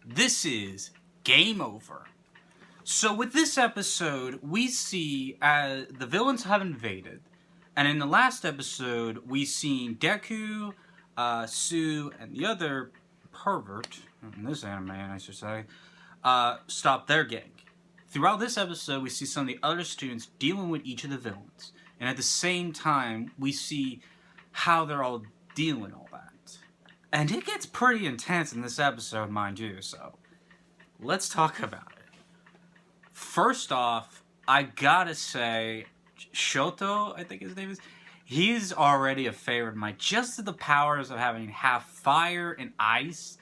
This is Game Over. So with this episode, we see the villains have invaded, and in the last episode, we seen Deku, Sue, and the other pervert in this anime, I should say, stop their gang. Throughout this episode, we see some of the other students dealing with each of the villains, and at the same time, we see how they're all dealing with all that. And it gets pretty intense in this episode, mind you, so let's talk about it. First off, I gotta say, Shoto, I think his name is, he's already a favorite of mine. Just the powers of having half fire and ice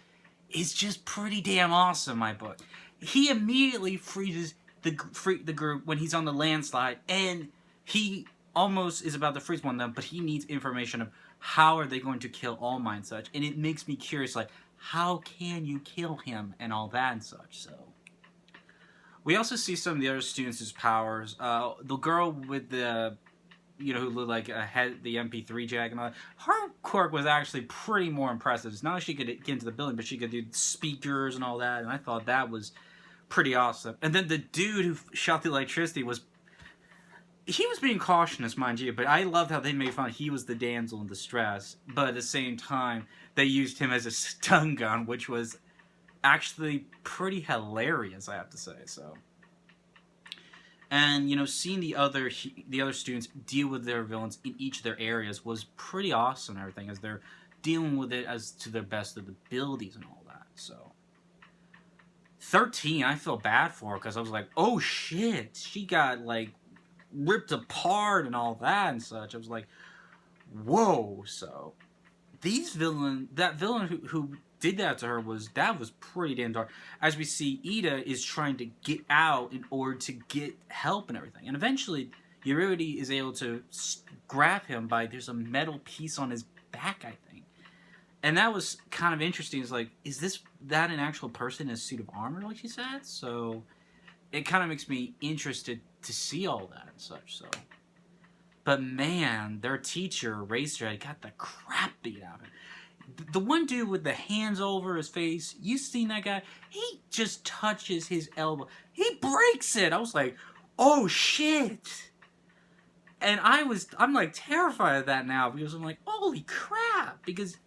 is just pretty damn awesome, my book. He immediately freezes the group when he's on the landslide, and he almost is about to freeze one of them, but he needs information of how are they going to kill All Might and such, and it makes me curious, like, how can you kill him and all that and such, so. We also see some of the other students' powers. The girl with the, who looked like a head, the MP3 jack and all that, her quirk was actually pretty more impressive. It's not that she could get into the building, but she could do speakers and all that, and I thought that was pretty awesome. And then the dude who shot the electricity he was being cautious, mind you, but I loved how they made fun. He was the damsel in distress, but at the same time, they used him as a stun gun, which was actually pretty hilarious, I have to say. So, and seeing the other students deal with their villains in each of their areas was pretty awesome and everything, as they're dealing with it as to their best of abilities and all that. So 13, I feel bad for her because I was like, oh shit, she got like ripped apart and all that and such. I was like, whoa. So that villain who did that to her was pretty damn dark. As we see, Ida is trying to get out in order to get help and everything, and eventually Yurudi is able to grab him by there's a metal piece on his back, I think, and that was kind of interesting. It's like, is that an actual person in a suit of armor, like she said? So it kind of makes me interested to see all that and such. So, but man, their teacher Racer got the crap beat out of him. The one dude with the hands over his face, you seen that guy? He just touches his elbow. He breaks it. I was like, oh shit. And I'm like terrified of that now, because I'm like, holy crap. Because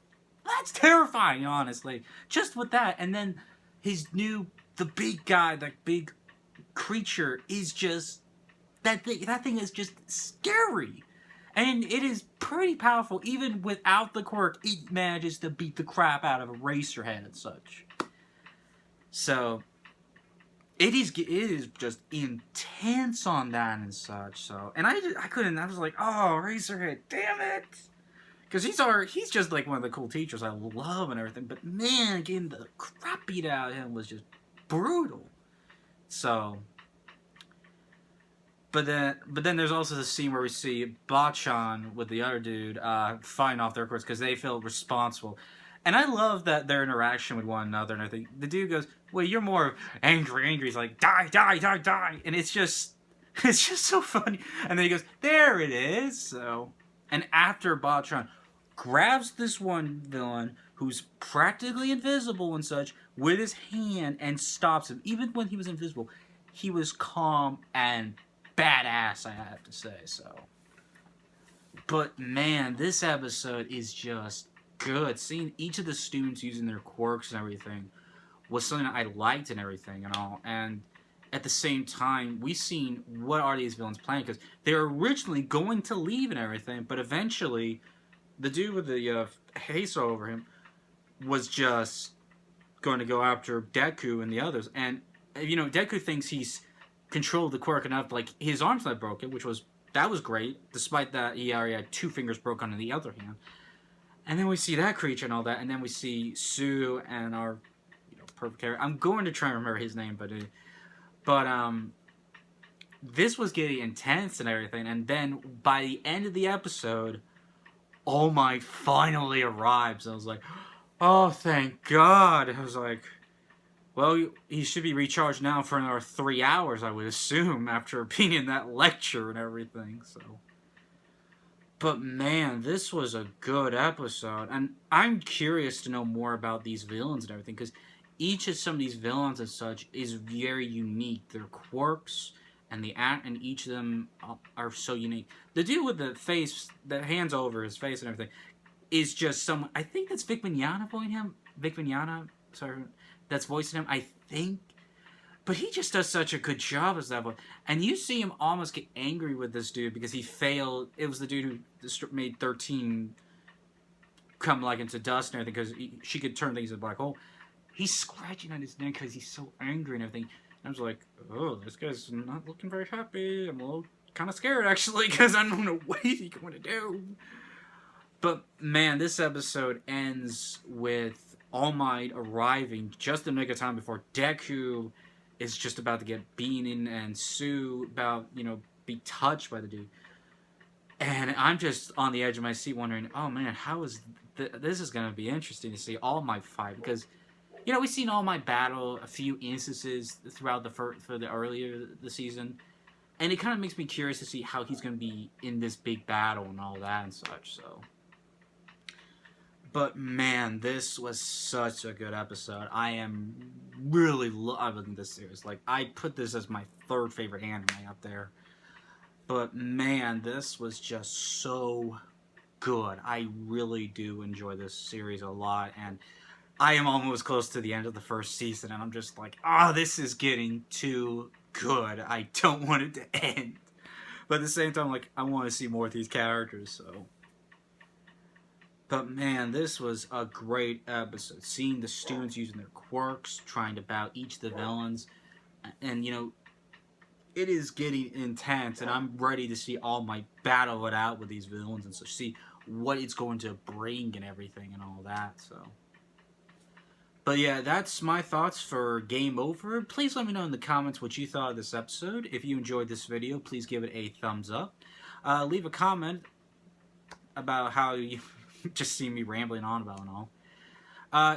that's terrifying, honestly. Just with that. And then the big guy, that big creature is just, that thing is just scary. And it is pretty powerful. Even without the quirk, it manages to beat the crap out of a Racerhead and such. So, it is just intense on that and such. So, and I was like, oh, Racerhead, damn it. Because he's just like one of the cool teachers I love and everything. But man, getting the crap beat out of him was just brutal. So, But then there's also the scene where we see Bachan with the other dude fighting off their quirks because they feel responsible. And I love that their interaction with one another and everything. The dude goes, well, you're more angry. He's like, die, die, die, die. And it's just so funny. And then he goes, there it is. So, and after Bachan grabs this one villain who's practically invisible and such with his hand and stops him, even when he was invisible, he was calm and badass, I have to say. So, but man, this episode is just good. Seeing each of the students using their quirks and everything was something that I liked and everything and all. And at the same time, we seen what are these villains planning, because they were originally going to leave and everything, but eventually the dude with the haze over him was just going to go after Deku and the others. And Deku thinks he's controlled the quirk enough, like his arm's not broken, that was great, despite that he already had 2 fingers broken on the other hand. And then we see that creature and all that, and then we see Sue and our perfect character. I'm going to try and remember his name, but this was getting intense and everything. And then by the end of the episode, All Might finally arrives. I was like, oh, thank God. I was like, well, he should be recharged now for another 3 hours, I would assume, after being in that lecture and everything, so. But man, this was a good episode, and I'm curious to know more about these villains and everything, because each of some of these villains and such is very unique. Their quirks and and each of them are so unique. The dude with the face, the hands over his face and everything, is just someone. I think that's Vic Mignogna voicing him. Vic Mignogna, sorry, that's voicing him. I think. But he just does such a good job as that voice. And you see him almost get angry with this dude because he failed. It was the dude who made 13 come like into dust and everything because she could turn things into a black hole. He's scratching on his neck because he's so angry and everything. And I was like, oh, this guy's not looking very happy. I'm a little kind of scared actually because I don't know what he's going to do. But man, this episode ends with All Might arriving just in the nick of time before Deku is just about to get beaten and Sue about, be touched by the dude. And I'm just on the edge of my seat wondering, oh man, how is this is going to be interesting to see All Might fight because, we've seen All Might battle a few instances throughout for the earlier the season, and it kind of makes me curious to see how he's going to be in this big battle and all that and such. So, but man, this was such a good episode. I am really loving this series. Like, I put this as my third favorite anime up there. But man, this was just so good. I really do enjoy this series a lot, and I am almost close to the end of the first season, and I'm just like, this is getting too good. I don't want it to end. But at the same time, like, I want to see more of these characters, so. But man, this was a great episode. Seeing the students using their quirks, trying to battle each of the villains, and it is getting intense, and I'm ready to see All Might battle it out with these villains and so see what it's going to bring and everything and all that. So, but yeah, that's my thoughts for Game Over. Please let me know in the comments what you thought of this episode. If you enjoyed this video, please give it a thumbs up. Leave a comment about how you just see me rambling on about and all.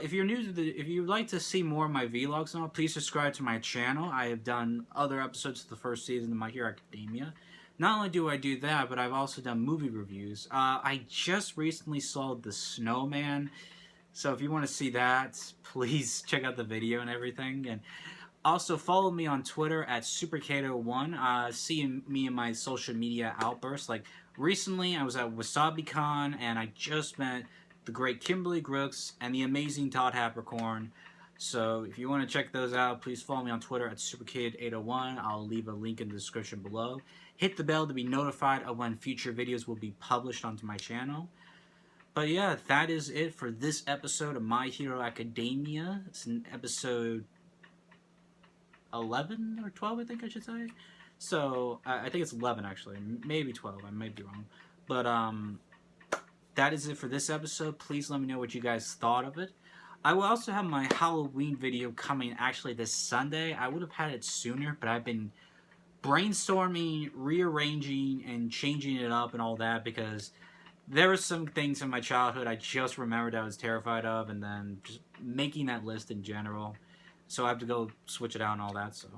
If you're new to if you'd like to see more of my vlogs and all, please subscribe to my channel. I have done other episodes of the first season of My Hero Academia. Not only do I do that, but I've also done movie reviews. I just recently saw The Snowman, so if you want to see that, please check out the video and everything. And also follow me on Twitter at SuperKato1. See me in my social media outbursts. Like recently, I was at WasabiCon, and I just met the great Kimberly Grooks and the amazing Todd Hapricorn. So if you want to check those out, please follow me on Twitter at SuperKid801. I'll leave a link in the description below. Hit the bell to be notified of when future videos will be published onto my channel. But yeah, that is it for this episode of My Hero Academia. It's an episode 11 or 12, I think I should say. So, I think it's 11 actually. Maybe 12, I may be wrong. But, that is it for this episode. Please let me know what you guys thought of it. I will also have my Halloween video coming actually this Sunday. I would have had it sooner, but I've been brainstorming, rearranging, and changing it up and all that because there were some things in my childhood I just remembered I was terrified of, and then just making that list in general. So I have to go switch it out and all that, so.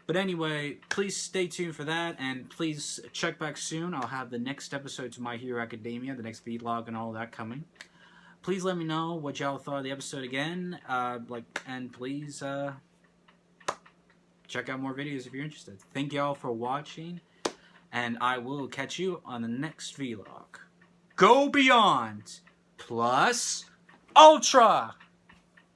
But anyway, please stay tuned for that, and please check back soon. I'll have the next episode to My Hero Academia, the next vlog and all that coming. Please let me know what y'all thought of the episode again, and please check out more videos if you're interested. Thank y'all for watching, and I will catch you on the next vlog. Go Beyond plus Ultra!